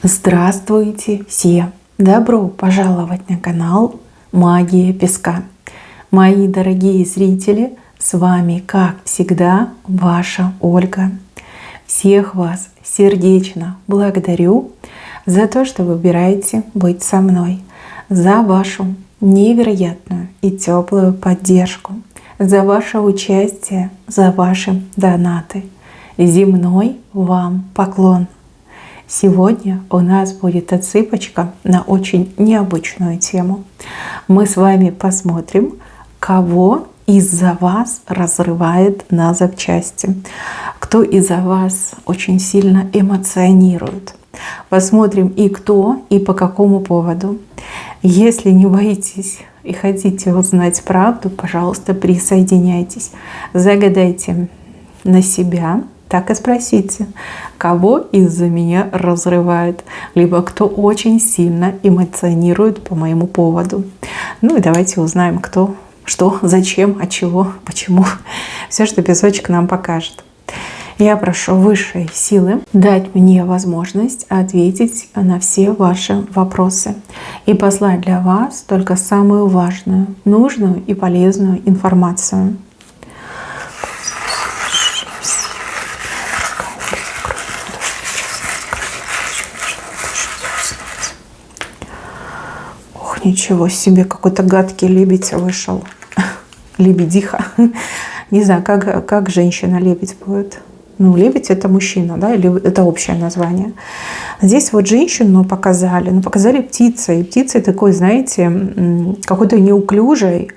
Здравствуйте все! Добро пожаловать на канал Магия Песка. Мои дорогие зрители, с вами, как всегда, ваша Ольга. Всех вас сердечно благодарю за то, что выбираете быть со мной, за вашу невероятную и теплую поддержку, за ваше участие, за ваши донаты. Земной вам поклон! Сегодня у нас будет отсыпочка на очень необычную тему. Мы с вами посмотрим, кого из-за вас разрывает на запчасти, кто из-за вас очень сильно эмоционирует. Посмотрим и кто, и по какому поводу. Если не боитесь и хотите узнать правду, пожалуйста, присоединяйтесь. Загадайте на себя, так и спросите, кого из-за меня разрывает, либо кто очень сильно эмоционирует по моему поводу. Ну и давайте узнаем, кто, что, зачем, от чего, почему. Все, что песочек нам покажет. Я прошу высшей силы дать мне возможность ответить на все ваши вопросы и послать для вас только самую важную, нужную и полезную информацию. Ничего себе, какой-то гадкий лебедь вышел. Лебедиха. Не знаю, как женщина-лебедь будет. Ну, лебедь — это мужчина, да, или это общее название. Здесь вот женщину показали, но показали птицей. Птицей такой, знаете, какой-то неуклюжей,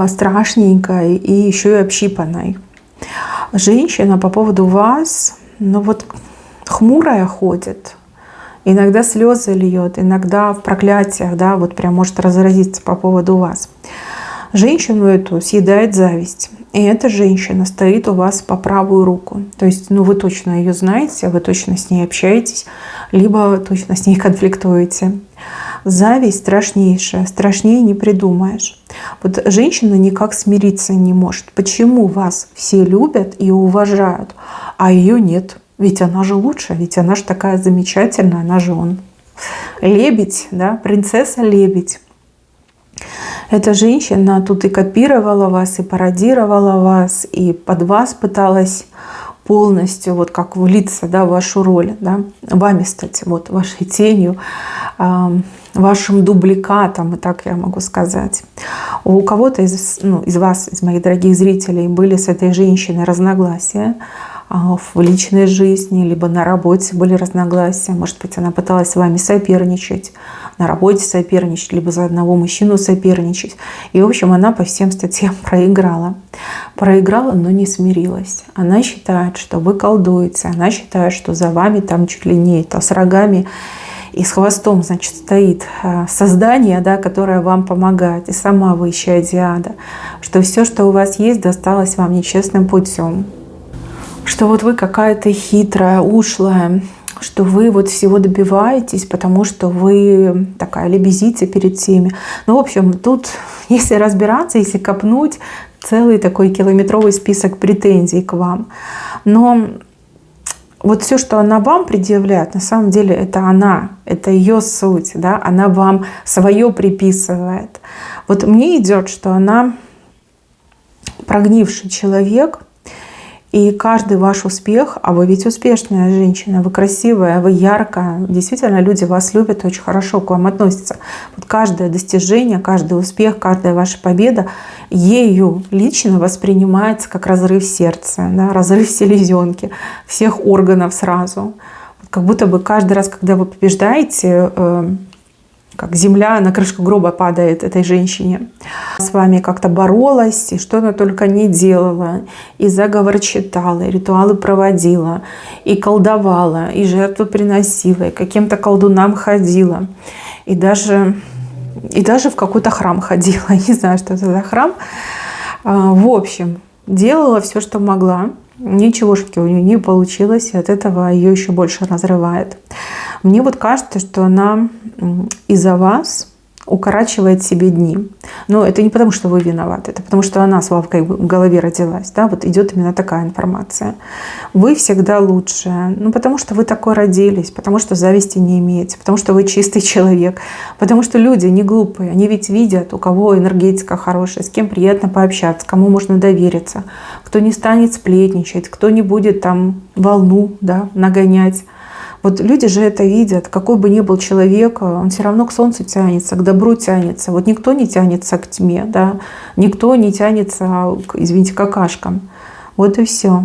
страшненькой и еще и общипанной. Женщина по поводу вас, ну вот, хмурая ходит. Иногда слезы льет, иногда в проклятиях, да, вот прям может разразиться по поводу вас. Женщину эту съедает зависть. И эта женщина стоит у вас по правую руку. То есть, ну, вы точно ее знаете, вы точно с ней общаетесь, либо точно с ней конфликтуете. Зависть страшнейшая, страшнее не придумаешь. Вот женщина никак смириться не может. Почему вас все любят и уважают, а ее нет? Ведь она же лучше, ведь она же такая замечательная, она же он. Лебедь, да, принцесса-лебедь. Эта женщина тут и копировала вас, и пародировала вас, и под вас пыталась полностью, вот как влиться, да, в вашу роль, да, вами стать, вот вашей тенью, вашим дубликатом, и так я могу сказать. У кого-то из вас, из моих дорогих зрителей, были с этой женщиной разногласия в личной жизни, либо на работе были разногласия. Может быть, она пыталась с вами соперничать, на работе соперничать, либо за одного мужчину соперничать. И, в общем, она по всем статьям проиграла. Проиграла, но не смирилась. Она считает, что вы колдуете. Она считает, что за вами там чуть ли не это, с рогами и с хвостом, значит, стоит создание, да, которое вам помогает. И сама вы исчадие ада. Что все, что у вас есть, досталось вам нечестным путем. Что вот вы какая-то хитрая, ушлая, что вы вот всего добиваетесь, потому что вы такая лебезите перед всеми. Ну, в общем, тут, если разбираться, если копнуть, целый такой километровый список претензий к вам. Но вот все, что она вам предъявляет, на самом деле это она, это ее суть, да, она вам свое приписывает. Вот мне идет, что она прогнивший человек. И каждый ваш успех, а вы ведь успешная женщина, вы красивая, вы яркая, действительно люди вас любят, очень хорошо к вам относятся. Вот каждое достижение, каждый успех, каждая ваша победа ею лично воспринимается как разрыв сердца, да, разрыв селезенки, всех органов сразу. Вот как будто бы каждый раз, когда вы побеждаете, как земля на крышку гроба падает этой женщине. С вами как-то боролась, и что она только не делала. И заговор читала, и ритуалы проводила, и колдовала, и жертву приносила, и к каким-то колдунам ходила. И даже в какой-то храм ходила. Я не знаю, что это за храм. В общем, делала все, что могла. Ничегошеньки у нее не получилось, и от этого ее еще больше разрывает. Мне вот кажется, что она из-за вас укорачивает себе дни. Но это не потому, что вы виноваты, это потому, что она с Вовкой в голове родилась. Да? Вот идет именно такая информация. Вы всегда лучшая, ну, потому что вы такой родились, потому что зависти не имеете, потому что вы чистый человек, потому что люди не глупые, они ведь видят, у кого энергетика хорошая, с кем приятно пообщаться, кому можно довериться, кто не станет сплетничать, кто не будет там волну, да, нагонять. Вот люди же это видят, какой бы ни был человек, он все равно к солнцу тянется, к добру тянется. Вот никто не тянется к тьме, да? Никто не тянется, извините, к какашкам. Вот и все.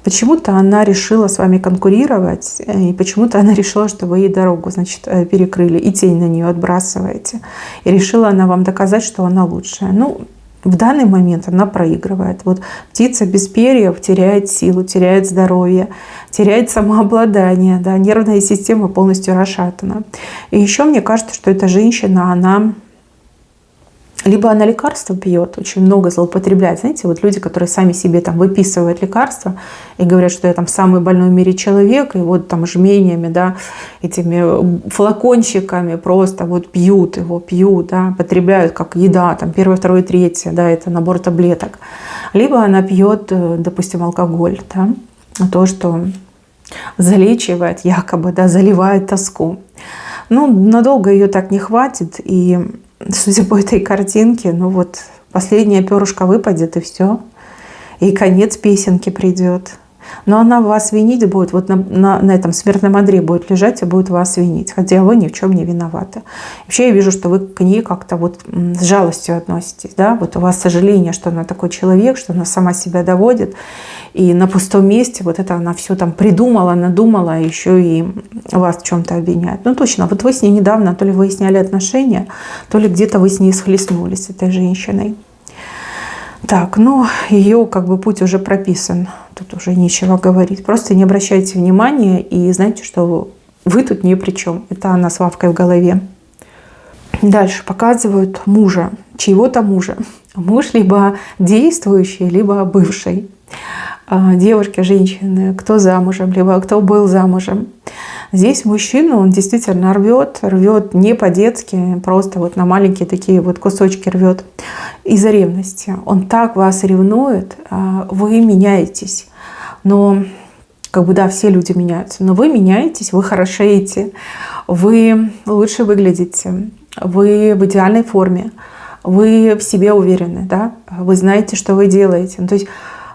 Почему-то она решила с вами конкурировать, и почему-то она решила, что вы ей дорогу, значит, перекрыли, и тень на нее отбрасываете. И решила она вам доказать, что она лучшая. Ну, в данный момент она проигрывает. Вот птица без перьев теряет силу, теряет здоровье, теряет самообладание, да, нервная система полностью расшатана. И еще мне кажется, что эта женщина, она либо она лекарства пьет, очень много злоупотребляет. Знаете, вот люди, которые сами себе там выписывают лекарства и говорят, что я там самый больной в мире человек, и вот там жменями, да, этими флакончиками просто вот пьют его, да, потребляют как еда, там первое, второе, третье, да, это набор таблеток. Либо она пьет, допустим, алкоголь, да, то, что залечивает якобы, да, заливает тоску. Ну, надолго ее так не хватит, и судя по этой картинке, ну вот последняя перышко выпадет, и все. И конец песенки придет. Но она вас винить будет, вот на этом смертном одре будет лежать и будет вас винить, хотя вы ни в чем не виноваты. Вообще я вижу, что вы к ней как-то вот с жалостью относитесь, да, вот у вас сожаление, что она такой человек, что она сама себя доводит, и на пустом месте вот это она все там придумала, надумала, а еще и вас в чем-то обвиняет. Ну точно, вот вы с ней недавно то ли выясняли отношения, то ли где-то вы с ней схлестнулись, с этой женщиной. Так, ну, ее как бы путь уже прописан, тут уже нечего говорить. Просто не обращайте внимания и знайте, что вы тут ни при чем. Это она с Вовкой в голове. Дальше показывают мужа, чьего-то мужа. Муж либо действующий, либо бывший. Девушки, женщины, кто замужем, либо кто был замужем. Здесь мужчина, он действительно рвет не по-детски, просто вот на маленькие такие вот кусочки рвет из-за ревности. Он так вас ревнует, вы меняетесь. Но, как бы, да, все люди меняются, но вы меняетесь, вы хорошеете, вы лучше выглядите, вы в идеальной форме, вы в себе уверены, да, вы знаете, что вы делаете. Ну, то есть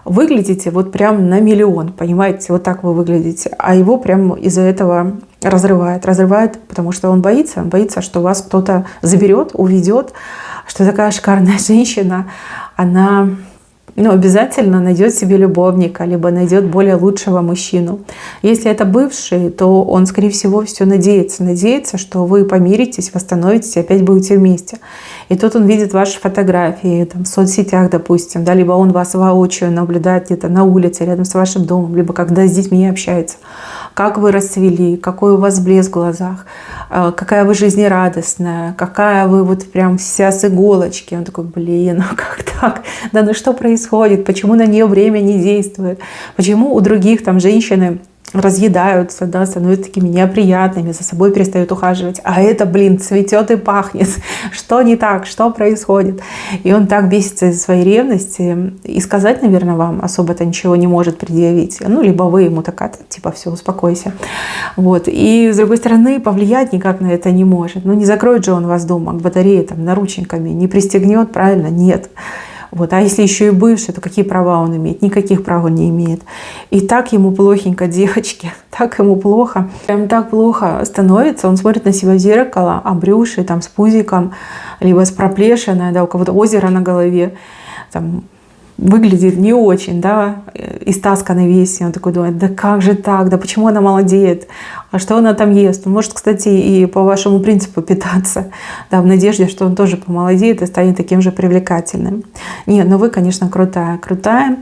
выглядите вот прям на миллион, понимаете, вот так вы выглядите, а его прям из-за этого разрывает, потому что он боится, что вас кто-то заберет, уведет, что такая шикарная женщина, она, ну, обязательно найдет себе любовника, либо найдет более лучшего мужчину. Если это бывший, то он, скорее всего, все надеется, что вы помиритесь, восстановитесь и опять будете вместе. И тут он видит ваши фотографии там, в соцсетях, допустим, да, либо он вас воочию наблюдает где-то на улице, рядом с вашим домом, либо когда с детьми общается. Как вы расцвели, какой у вас блеск в глазах, какая вы жизнерадостная, какая вы вот прям вся с иголочки. Он такой, блин, ну как так? Да ну что происходит? Почему на нее время не действует? Почему у других там женщины разъедаются, да, становятся такими неоприятными, за собой перестают ухаживать, а это, блин, цветет и пахнет. Что не так? Что происходит? И он так бесится из-за своей ревности, и сказать, наверное, вам особо-то ничего не может предъявить. Ну, либо вы ему такая, типа, все, успокойся. Вот. И, с другой стороны, повлиять никак на это не может. Ну, не закроет же он вас дома к батарее, там, наручниками, не пристегнет, правильно? Нет. Вот. А если еще и бывший, то какие права он имеет? Никаких прав он не имеет. И так ему плохенько, девочки, так ему плохо. Прям так плохо становится. Он смотрит на себя в зеркало, обрюший, там, с пузиком, либо с проплешиной, да, у кого-то озеро на голове. Там, выглядит не очень, да, истасканный весь. И он такой думает, да как же так, да почему она молодеет, а что она там ест? Он может, кстати, и по вашему принципу питаться, да, в надежде, что он тоже помолодеет и станет таким же привлекательным. Нет, но вы, конечно, крутая.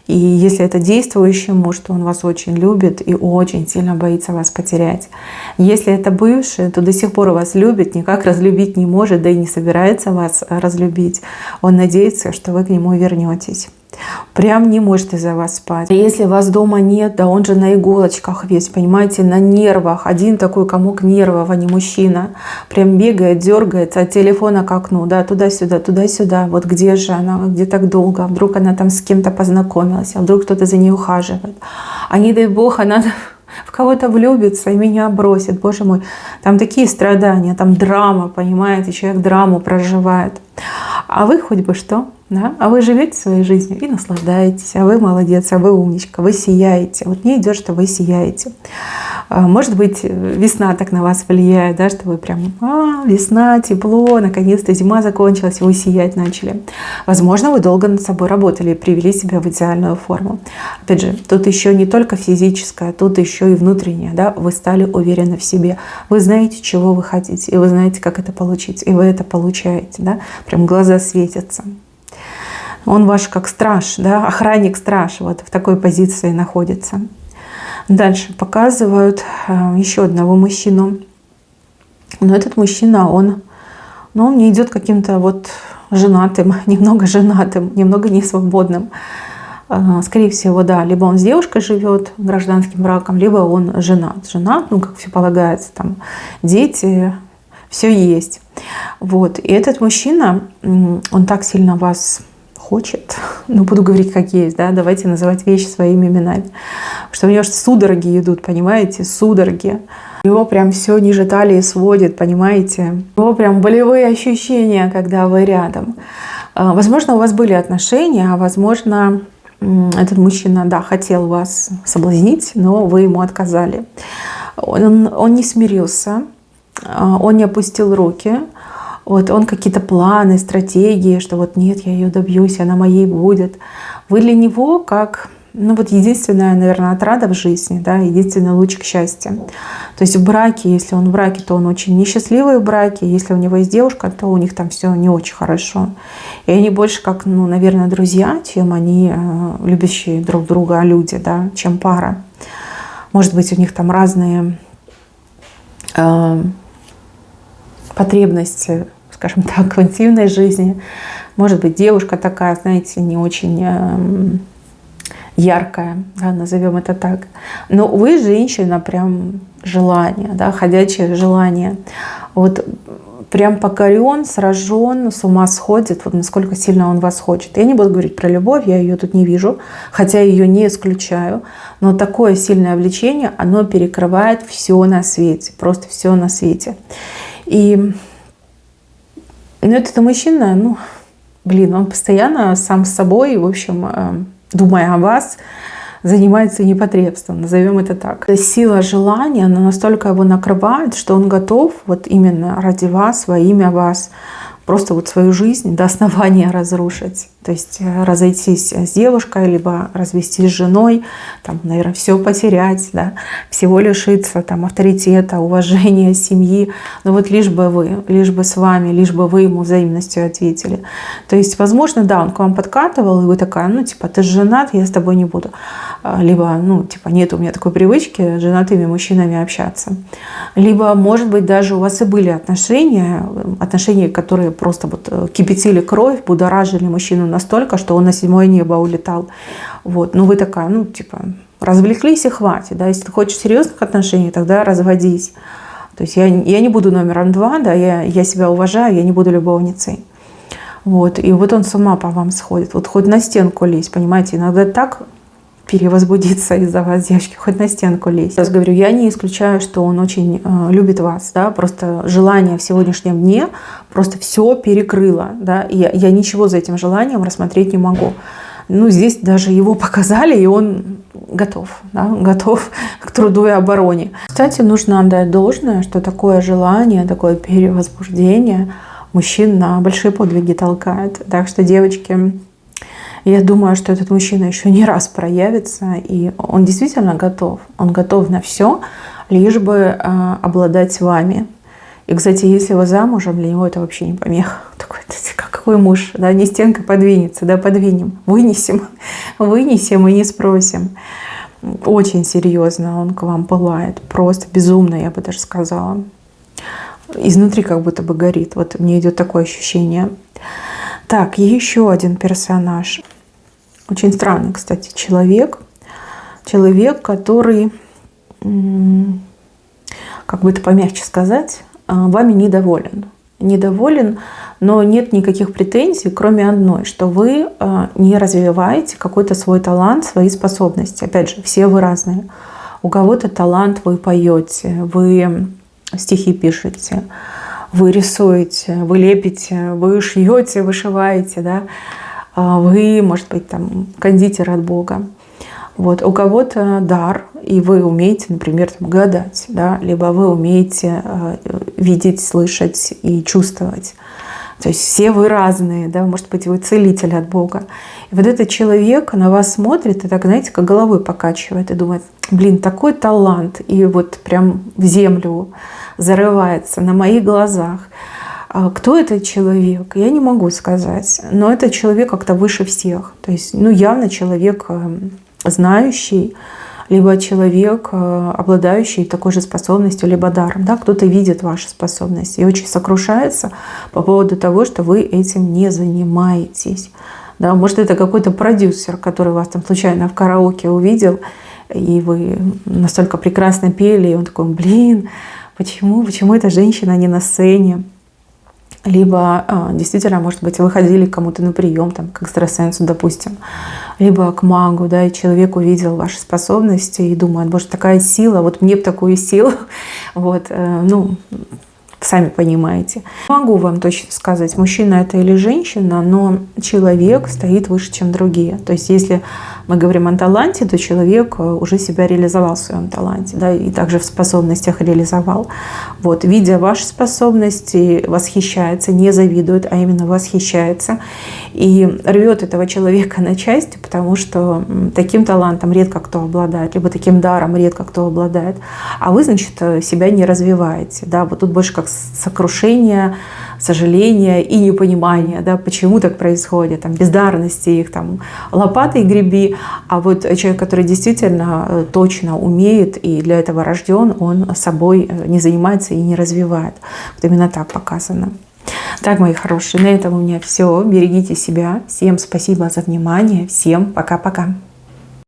И если это действующий муж, то он вас очень любит и очень сильно боится вас потерять. Если это бывший, то до сих пор вас любит, никак разлюбить не может, да и не собирается вас разлюбить. Он надеется, что вы к нему вернетесь. Прям не может из-за вас спать. Если вас дома нет, да он же на иголочках весь, понимаете, на нервах. Один такой комок нервов, а не мужчина. Прям бегает, дергается от телефона к окну, да, туда-сюда, туда-сюда. Вот где же она, где так долго? Вдруг она там с кем-то познакомилась, а вдруг кто-то за ней ухаживает. А не дай бог, она в кого-то влюбится и меня бросит. Боже мой, там такие страдания, там драма, понимаете, человек драму проживает. А вы хоть бы что, да? А вы живете своей жизнью и наслаждаетесь, а вы молодец, а вы умничка, вы сияете. Вот мне идет, что вы сияете. Может быть, весна так на вас влияет, да, что вы прям, весна, тепло, наконец-то зима закончилась, и вы сиять начали. Возможно, вы долго над собой работали и привели себя в идеальную форму. Опять же, тут еще не только физическое, тут еще и внутреннее, да, вы стали уверены в себе. Вы знаете, чего вы хотите, и вы знаете, как это получить, и вы это получаете, да, прям глаза светятся. Он ваш как страж, да, охранник-страж, вот в такой позиции находится. Дальше показывают еще одного мужчину. Но этот мужчина, он не идет каким-то вот женатым, немного несвободным. Скорее всего, да, либо он с девушкой живет гражданским браком, либо он женат. Женат, как все полагается, там дети, все есть. Вот. И этот мужчина, он так сильно вас хочет, буду говорить как есть, да, давайте называть вещи своими именами, что у него судороги идут, понимаете, судороги. Его прям все ниже талии сводит, понимаете. У него прям болевые ощущения, когда вы рядом. Возможно, у вас были отношения, а возможно, этот мужчина, да, хотел вас соблазнить, но вы ему отказали. Он не смирился, он не опустил руки. Вот он какие-то планы, стратегии, что вот нет, я ее добьюсь, она моей будет. Вы для него как, единственная, наверное, отрада в жизни, да, единственный лучик счастья. То есть в браке, если он в браке, то он очень несчастливый в браке. Если у него есть девушка, то у них там все не очень хорошо. И они больше как, наверное, друзья, чем они любящие друг друга люди, да, чем пара. Может быть, у них там разные потребности, скажем так, в интимной жизни. Может быть, девушка такая, знаете, не очень яркая, да, назовем это так. Но вы, женщина, прям желание, да, ходячее желание. Вот прям покорен, сражен, с ума сходит, вот насколько сильно он вас хочет. Я не буду говорить про любовь, я ее тут не вижу, хотя ее не исключаю. Но такое сильное влечение, оно перекрывает все на свете, просто все на свете. И этот мужчина, он постоянно сам с собой, в общем, думая о вас, занимается непотребством, назовем это так. Сила желания, она настолько его накрывает, что он готов вот именно ради вас, во имя вас, просто вот свою жизнь до основания разрушить. То есть разойтись с девушкой, либо развестись с женой, там, наверное, все потерять, да, всего лишиться, там, авторитета, уважения, семьи. Но вот лишь бы с вами, лишь бы вы ему взаимностью ответили. То есть, возможно, да, он к вам подкатывал, и вы такая, ты же женат, я с тобой не буду. Либо, нет у меня такой привычки с женатыми мужчинами общаться. Либо, может быть, даже у вас и были отношения, которые просто вот кипятили кровь, будоражили мужчину настолько, что он на 7-е небо улетал. Вот. Вы такая, развлеклись и хватит. Да? Если ты хочешь серьезных отношений, тогда разводись. То есть я не буду номером 2, да? я себя уважаю, я не буду любовницей. Вот. И вот он с ума по вам сходит. Вот хоть на стенку лезь, понимаете, иногда так перевозбудиться из-за вас, девочки, хоть на стенку лезть. Я говорю, я не исключаю, что он очень любит вас, да, просто желание в сегодняшнем дне просто все перекрыло, да, и я ничего за этим желанием рассмотреть не могу. Здесь даже его показали, и он готов к труду и обороне. Кстати, нужно отдать должное, что такое желание, такое перевозбуждение мужчин на большие подвиги толкает. Так что, девочки, я думаю, что этот мужчина еще не раз проявится, и он действительно готов. Он готов на все, лишь бы обладать вами. И, кстати, если вы замужем, для него это вообще не помеха. Такой, какой муж, да, не стенкой подвинется, да, подвинем, вынесем и не спросим. Очень серьезно он к вам пылает, просто безумно, я бы даже сказала. Изнутри как будто бы горит, вот мне идет такое ощущение. Так, еще один персонаж. Очень странный, кстати, человек. Человек, который, как бы это помягче сказать, вами недоволен. Недоволен, но нет никаких претензий, кроме одной, что вы не развиваете какой-то свой талант, свои способности. Опять же, все вы разные. У кого-то талант, вы поете, вы стихи пишете, вы рисуете, вы лепите, вы шьете, вышиваете, да? Вы, может быть, там, кондитер от Бога. Вот. У кого-то дар, и вы умеете, например, там, гадать, да? Либо вы умеете видеть, слышать и чувствовать. То есть все вы разные, да? Может быть, вы целитель от Бога. И вот этот человек на вас смотрит и так, знаете, как головой покачивает и думает: блин, такой талант, и вот прям в землю зарывается на моих глазах. Кто этот человек? Я не могу сказать, но этот человек как-то выше всех. То есть, ну, явно человек знающий, либо человек, обладающий такой же способностью, либо даром. Да? Кто-то видит ваши способности и очень сокрушается по поводу того, что вы этим не занимаетесь. Да? Может, это какой-то продюсер, который вас там случайно в караоке увидел, и вы настолько прекрасно пели, и он такой: блин, почему эта женщина не на сцене? Либо действительно, может быть, вы ходили к кому-то на прием, там, к экстрасенсу, допустим, либо к магу, да, и человек увидел ваши способности и думает: боже, такая сила, вот мне бы такую силу. Вот, ну, сами понимаете. Могу вам точно сказать, мужчина это или женщина, но человек стоит выше, чем другие. То есть если мы говорим о таланте, то человек уже себя реализовал в своем таланте, да, и также в способностях реализовал. Вот, видя ваши способности, восхищается, не завидует, а именно восхищается и рвет этого человека на части, потому что таким талантом редко кто обладает, либо таким даром редко кто обладает. А вы, значит, себя не развиваете. Да? Вот тут больше как сокрушение, сожаление и непонимание, да, почему так происходит, там, бездарности их, там, лопатой греби, а вот человек, который действительно точно умеет и для этого рожден, он собой не занимается и не развивает. Вот именно так показано. Так, мои хорошие, на этом у меня все. Берегите себя. Всем спасибо за внимание. Всем пока-пока.